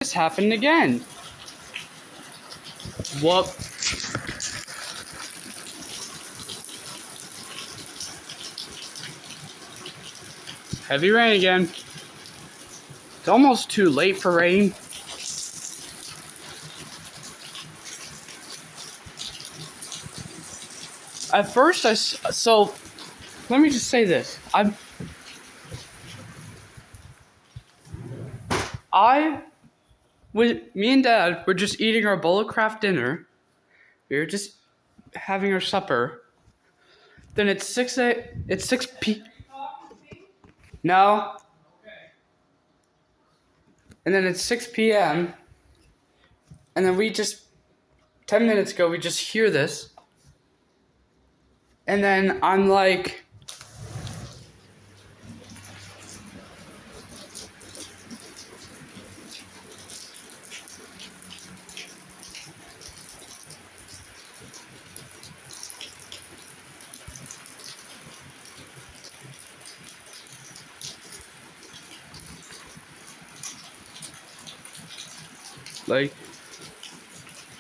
This happened again. Whoop. Heavy rain again. It's almost too late for rain. At first, so let me just say this. Me and Dad were just eating our Bulletcraft dinner. We were just having our supper. Then it's 6 p. No. And then it's 6 p.m. And then 10 minutes ago, we just hear this. And then I'm like,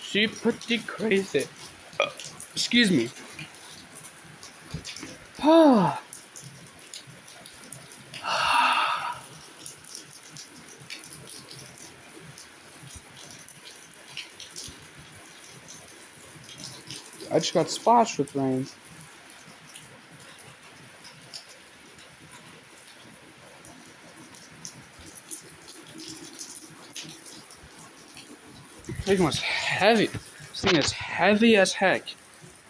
she pretty crazy. Excuse me. I just got splashed with rain. This thing was heavy. This thing is heavy as heck.